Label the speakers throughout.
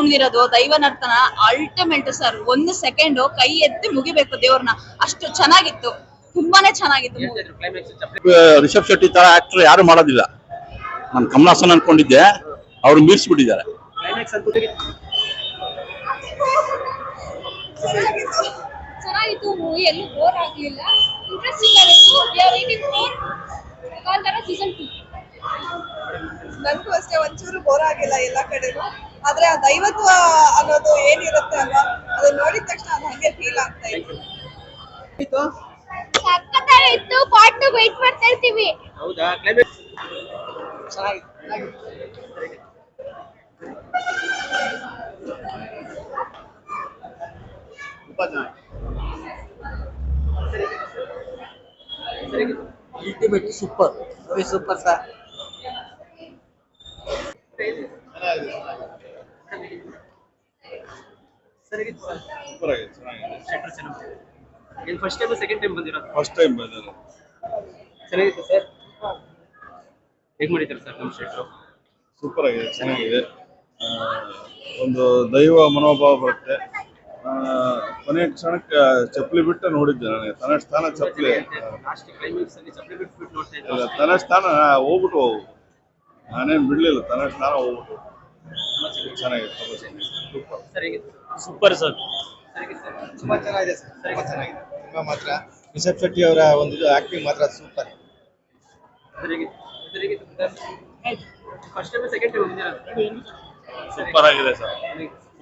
Speaker 1: ಕುಣಿದಿರೋದು ದೈವ ನರ್ತನ ultimate sir. 1 second ಕೈ ಎತ್ತಿ ಮುಗಿಬೇಕು ದೇವ್ರನ್ನ, ಅಷ್ಟು ಚೆನ್ನಾಗಿತ್ತು, ತುಂಬಾನೇ ಚೆನ್ನಾಗಿತ್ತು.
Speaker 2: ರಿಷಬ್ ಶೆಟ್ಟಿ ತರ ಆಕ್ಟರ್ ಯಾರು ಮಾಡೋದಿಲ್ಲ. ನಾನು ಕಮಲಾಸನ್ ಅನ್ಕೊಂಡಿದ್ದೆ, ಅವ್ರು ಮೀರ್ಸ್ಬಿಟ್ಟಿದ್ದಾರೆ.
Speaker 3: ಚೆನ್ನಾಗಿತ್ತು ಮೂವಿ, ಎಲ್ಲೂ ಬೋರ್ ಆಗ್ಲಿಲ್ಲ, ಇಂಟ್ರೆಸ್ಟಿಂಗ್ ಆಗಿತ್ತು. We are waiting for Kantara season 2.
Speaker 4: ನನಗೂ ಅಷ್ಟೇ ಒಂಚೂರು ಬೋರ್ ಆಗಿಲ್ಲ ಎಲ್ಲ ಕಡೆನೂ. ಆದ್ರೆ ಆ ದೈವತ್ವ ಅನ್ನೋದು ಏನಿರುತ್ತೆ ಅಲ್ವಾ, ಅದನ್ನ ನೋಡಿದ ತಕ್ಷಣ ಅದು ಹಂಗೆ ಫೀಲ್ ಆಗ್ತಾ ಇತ್ತು.
Speaker 3: ಸಕ್ಕತ್ತಾಗಿತ್ತು. ಪಾರ್ಟ್ 2 ವೇಟ್ ಮಾಡ್ತಾ ಇರ್ತೀವಿ.
Speaker 5: ಹೌದಾ? ಕ್ಲೈಮ್ಯಾಕ್ಸ್
Speaker 4: ಚೆನ್ನಾಗಿತ್ತು.
Speaker 6: Ultimate super super sir.
Speaker 5: First time second time ಬಂದಿರೋದು?
Speaker 2: ಫಸ್ಟ್ ಟೈಮ್ ಬಂದಿರೋದು.
Speaker 5: ಚೆನ್ನಾಗಿತ್ತು ಸರ್. ಹೇಗೆ ಮಾಡಿದ್ದಾರೆ ಸರ್ ನಮ್ಮ ಶೆಟ್ರು?
Speaker 2: ಸೂಪರ್ ಆಗಿದೆ, ಚೆನ್ನಾಗಿದೆ. ಒಂದು ದೈವ ಮನೋಭಾವ ಬರುತ್ತೆ. ಕೊನೆಯ ಕ್ಷಣಕ್ಕೆ ಚಪ್ಪಲಿ ಬಿಟ್ಟು ನೋಡಿದ್ದೆ ನನಗೆ. ತನ್ನ ಸ್ಥಾನ ಚಪ್ಪಲಿ,
Speaker 5: ಲಾಸ್ಟ್ ಕ್ಲೈಮ್ಯಾಕ್ಸ್ ಅಲ್ಲಿ ಚಪ್ಪಲಿ ಬಿಟ್ಟು ನೋಡ್ತಾ ಇದ್ದೆ.
Speaker 2: ತನ್ನ ಸ್ಥಾನ ಹೋಗ್ಬಿಟ್ಟು ನಾನೇನು ಬಿಡ್ಲಿಲ್ಲ, ತನ್ನ ಸ್ಥಾನ ಹೋಗ್ಬಿಟ್ಟು. ಚೆನ್ನಾಗಿದೆ, ಸೂಪರ್.
Speaker 5: ಸರ್ ಹೇಗಿತ್ತು?
Speaker 6: Super sir.
Speaker 7: ತುಂಬಾ ಚೆನ್ನಾಗಿದೆ ಸರ್, ತುಂಬಾ ಚೆನ್ನಾಗಿದೆ. ತುಂಬಾ ಮಾತ್ರ ರಿಷಬ್ ಶೆಟ್ಟಿ ಅವರ ಒಂದು ಆಕ್ಟಿಂಗ್ ಮಾತ್ರ ಸೂಪರ್.
Speaker 5: ಸರ್ ಹೇಗಿತ್ತು? ಸರ್ ಹೇಗಿತ್ತು? ಫಸ್ಟ್ ಟೈಮ್ ಸೆಕೆಂಡ್ ಟೈಮ್ ಬಂದಿರೋದು?
Speaker 2: ಸೂಪರ್ ಆಗಿದೆ ಸರ್,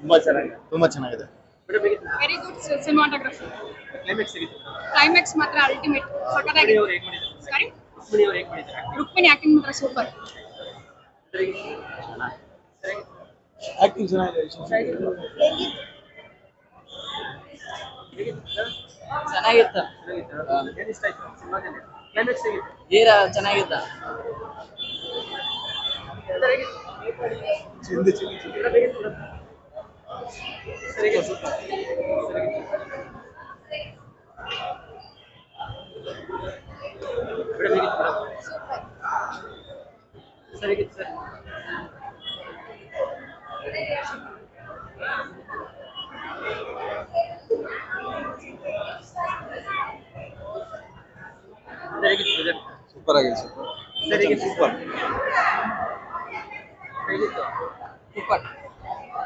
Speaker 2: ತುಂಬಾ ಚೆನ್ನಾಗಿದೆ.
Speaker 7: ತುಂಬಾ ಚೆನ್ನಾಗಿದೆ.
Speaker 3: Very good cinematography.
Speaker 5: ಕ್ಲೈಮ್ಯಾಕ್ಸ್ ಹೇಗಿತ್ತು?
Speaker 3: ಕ್ಲೈಮ್ಯಾಕ್ಸ್ ಮಾತ್ರ ಅಲ್ಟಿಮೇಟ್, ಸಕ್ಕತ್ತಾಗಿತ್ತು.
Speaker 5: ಅವ್ರು ಹೇಗೆ ಮಾಡಿದ್ದಾರೆ?
Speaker 3: ಸಾರಿ,
Speaker 5: ರುಕ್ಮಿಣಿ ಅವ್ರು ಹೇಗೆ ಮಾಡಿದ್ದಾರೆ?
Speaker 3: ರುಕ್ಮಿಣಿ ಆಕ್ಟಿಂಗ್ ಮಾತ್ರ ಸೂಪರ್.
Speaker 5: ಸರ್ ಹೇಗಿತ್ತು?
Speaker 7: ಆಕ್ಟಿಂಗ್ ಚೆನ್ನಾಗಿದೆ.
Speaker 5: ಹೇಗಿತ್ತು ಸರ್?
Speaker 6: ಚೆನ್ನಾಗಿತ್ತ.
Speaker 5: ಏನು ಇಷ್ಟ ಆಯ್ತು ಸಿನಿಮಾದಲ್ಲಿ? ಕ್ಲೈಮ್ಯಾಕ್ಸ್ ಹೇಗಿತ್ತು?
Speaker 6: ಹೀರ ಚೆನ್ನಾಗಿತ್ತ.
Speaker 5: ಸರ್ ಹೇಗಿತ್ತು?
Speaker 7: ಚಿಂದಿ
Speaker 5: ಸರ್ ಹೇಗಿತ್ತು? ಸರ್ ಹೇಗಿತ್ತು? ಸರ್ ಹೇಗಿತ್ತು? ಮೇಡಮ್ ಹೇಗಿತ್ತು ಮೇಡಮ್? ಸರ್ ಹೇಗಿತ್ತು ಸರ್?
Speaker 7: ಸೂಪರ್ ಆಗಿದೆ. ಸೂಪರ್.
Speaker 5: ಸರ್ ಹೇಗಿತ್ತು?
Speaker 7: ಸೂಪರ್.
Speaker 5: ಹೇಗಿತ್ತು?
Speaker 6: ಸೂಪರ್.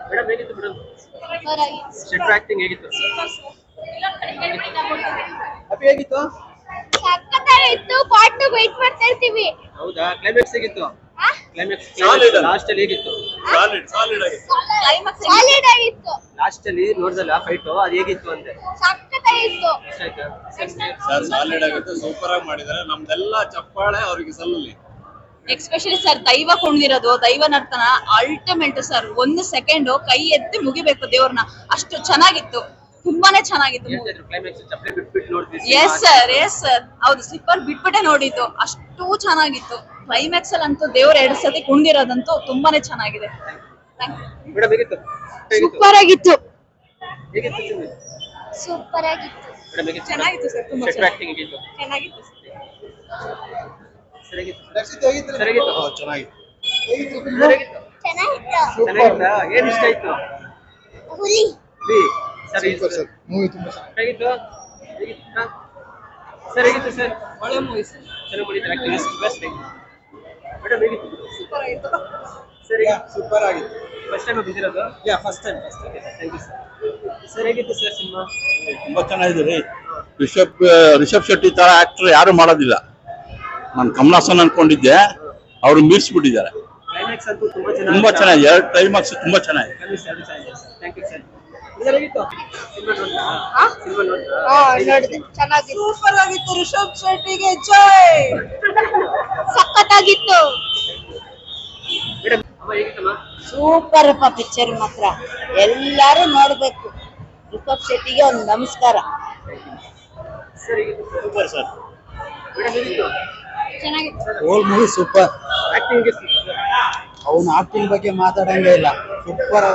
Speaker 5: ಮೇಡಮ್ ಹೇಗಿತ್ತು ಮೇಡಮ್?
Speaker 3: ಸೂಪರ್ ಆಗಿತ್ತು.
Speaker 5: ಶೆಟ್ರ್ ಆಕ್ಟಿಂಗ್ ಹೇಗಿತ್ತು?
Speaker 7: ಹ್ಯಾಪಿ ಹೇಗಿತ್ತು?
Speaker 3: ಸಕ್ಕತ್ತಾಗಿತ್ತು. ಪಾರ್ಟ್ 2 ವೇಟ್ ಮಾಡ್ತಾ ಇರ್ತೀವಿ.
Speaker 5: ಹೌದಾ? ಕ್ಲೈಮ್ಯಾಕ್ಸ್ ಹೇಗಿತ್ತು? ಕ್ಲೈಮ್ಯಾಕ್ಸ್ ಲಾಸ್ಟ್ ಅಲ್ಲಿ ಹೇಗಿತ್ತು?
Speaker 2: ಸಾಲಿಡ್ ಆಗಿದೆ.
Speaker 3: ಸಾಲಿಡ್ ಆಗಿತ್ತು.
Speaker 5: ಲಾಸ್ಟ್ ಅಲ್ಲಿ ನೋಡ್ದಲ್ಲ ಫೈಟ್, ಅದು ಹೇಗಿತ್ತು ಅಂತೆ?
Speaker 3: ಸಕ್ಕತ್ತಾಗಿತ್ತು.
Speaker 5: ಇಷ್ಟ ಆಯ್ತಾ?
Speaker 2: ಸರ್ ಸಾಲಿಡ್ ಆಗುತ್ತೆ, ಸೂಪರ್ ಆಗಿ ಮಾಡಿದ್ದಾರೆ. ನಮ್ದೆಲ್ಲ ಚಪ್ಪಾಳೆ ಅವ್ರಿಗೆ ಸಲ್ಲಲಿ.
Speaker 1: ಎಕ್ಸ್ಪೆಷಲಿ ಸರ್ ದೈವ ಕುಣಿದಿರೋದು ದೈವ ನರ್ತನ ಅಲ್ಟಿಮೇಟ್ ಸರ್. 1 ಸೆಕೆಂಡ್ ಕೈ ಎತ್ತಿ ಮುಗಿಬೇಕು ದೇವ್ರನ್ನ, ಅಷ್ಟು ಚೆನ್ನಾಗಿತ್ತು, ತುಂಬಾನೇ ಚೆನ್ನಾಗಿತ್ತು.
Speaker 5: ಕ್ಲೈಮ್ಯಾಕ್ಸ್ ಚಪ್ಪಲಿ ಬಿಟ್ಬಿಟ್ಟು ನೋಡ್ತೀವಿ.
Speaker 1: ಎಸ್ ಸರ್, ಎಸ್ ಸರ್, ಹೌದು. ಸ್ಲಿಪ್ಪರ್ ಬಿಟ್ಬಿಟ್ಟೆ ನೋಡಿದ್ದು, ಅಷ್ಟು ಚೆನ್ನಾಗಿತ್ತು. ಕ್ಲೈಮ್ಯಾಕ್ಸ್ ಅಲ್ಲಿ ಅಂತೂ ದೇವ್ರ 2 ಸತಿ ಕುಣಿದಿರೋದಂತೂ ತುಂಬಾನೇ ಚೆನ್ನಾಗಿದೆ.
Speaker 5: ಮೇಡಮ್ ಹೇಗಿತ್ತು?
Speaker 3: ಸೂಪರ್ ಆಗಿತ್ತು.
Speaker 5: ಹೇಗಿತ್ತು ಚಿನ್ನಿ?
Speaker 3: ಸೂಪರ್ ಆಗಿತ್ತು.
Speaker 5: ಮೇಡಮ್ ಹೇಗಿತ್ತು?
Speaker 1: ಚೆನ್ನಾಗಿತ್ತು ಸರ್, ತುಂಬಾ
Speaker 5: ಶೆಟ್ರ್ ಆಕ್ಟಿಂಗ್ ಹೇಗಿತ್ತು?
Speaker 1: ಚೆನ್ನಾಗಿತ್ತು.
Speaker 5: ಸರ್ ಹೇಗಿತ್ತು?
Speaker 7: ರಕ್ಷಿತ್ ಹೇಗಿತ್ತು?
Speaker 5: ಸರ್ ಹೇಗಿತ್ತು?
Speaker 7: ಚೆನ್ನಾಗಿದೆ.
Speaker 5: ಸರ್ ಹೇಗಿತ್ತು?
Speaker 3: ಚೆನ್ನಾಗಿತ್ತು.
Speaker 5: ಚೆನ್ನಾಗಿತ್ತಾ? ಏನ್ ಇಷ್ಟ ಆಯ್ತು?
Speaker 3: ಹುಲಿ.
Speaker 5: B sir
Speaker 7: super sir, movie ತುಂಬಾ ಚೆನ್ನಾಗಿದೆ.
Speaker 5: ಹೇಗಿತ್ತು? ಹೇಗಿತ್ತು ಸರ್? ಹೇಗಿತ್ತು ಸರ್?
Speaker 1: ಒಳ್ಳೆ ಮೂವಿ ಸರ್.
Speaker 5: ಚೆನ್ನಾಗಿ ಮಾಡಿದ್ದಾರೆ ಆಕ್ಟಿಂಗ್. ಬೆಸ್ಟ್ ಮೇಡಮ್ ಹೇಗಿತ್ತು?
Speaker 4: ಸೂಪರ್ ಆಯ್ತು.
Speaker 5: ಸರ್ ಹೇಗಿತ್ತು?
Speaker 7: ಸೂಪರ್ ಆಗಿತ್ತು.
Speaker 5: ಫಸ್ಟ್ ಟೈಮ್ ಬಂದಿರೋದು?
Speaker 7: Yeah first time.
Speaker 5: Thank you sir. Sir ಹೇಗಿತ್ತು ಸರ್ ಸಿನಿಮಾ?
Speaker 2: ತುಂಬಾ ಚೆನ್ನಾಗಿದೆ ರೀ. ರಿಷಬ್ ಶೆಟ್ಟಿ ತರ ಆಕ್ಟರ್ ಯಾರು ಮಾಡೋದಿಲ್ಲ. ನಾನು ಕಮಲಾಸನ್ ಅನ್ಕೊಂಡಿದ್ದೆ, ಅವ್ರು ಮೀರ್ಸ್ಬಿಟ್ಟಿದ್ದಾರೆ.
Speaker 5: ಕ್ಲೈಮ್ಯಾಕ್ಸ್ ಅಂತೂ ತುಂಬಾ
Speaker 2: ತುಂಬಾ ಚೆನ್ನಾಗಿದೆ. 2 ಕ್ಲೈಮ್ಯಾಕ್ಸ್ ತುಂಬಾ ಚೆನ್ನಾಗಿದೆ.
Speaker 5: Thank you sir. ಸರ್ ಹೇಗಿತ್ತು ಸಿನಿಮಾ? ನೋಡಿದ್ರಾ? ಸಿನಿಮಾ ನೋಡಿದ್ರಾ?
Speaker 3: ನೋಡಿದೆ, ಚೆನ್ನಾಗಿತ್ತು.
Speaker 4: ಸೂಪರ್ ಆಗಿತ್ತು. ರಿಷಬ್ ಶೆಟ್ಟಿಗೆ ಜೈ.
Speaker 3: ಸಕ್ಕತ್ತಾಗಿತ್ತು.
Speaker 5: ಮೇಡಮ್ ಅಮ್ಮ ಹೇಗಿತ್ತಮ್ಮ?
Speaker 8: ಸೂಪರ್ ಅಪ್ಪ, ಪಿಕ್ಚರ್ ಮಾತ್ರ ಎಲ್ಲಾರು ನೋಡ್ಬೇಕು. ರಿಷಬ್ ಶೆಟ್ಟಿಗೆ ಒಂದು ನಮಸ್ಕಾರ.
Speaker 5: ಸರ್ ಹೇಗಿತ್ತು?
Speaker 7: Super sir.
Speaker 5: ಮೇಡಮ್ ಹೇಗಿತ್ತು?
Speaker 3: ಚೆನ್ನಾಗಿತ್ತು.
Speaker 7: Whole movie super.
Speaker 5: ಆಕ್ಟಿಂಗ್ ಹೇಗಿತ್ತು ಸರ್?
Speaker 7: ಅವನ ಆಕ್ಟಿಂಗ್ ಬಗ್ಗೆ ಮಾತಾಡಂಗೆ ಇಲ್ಲ. ಸೂಪರ್.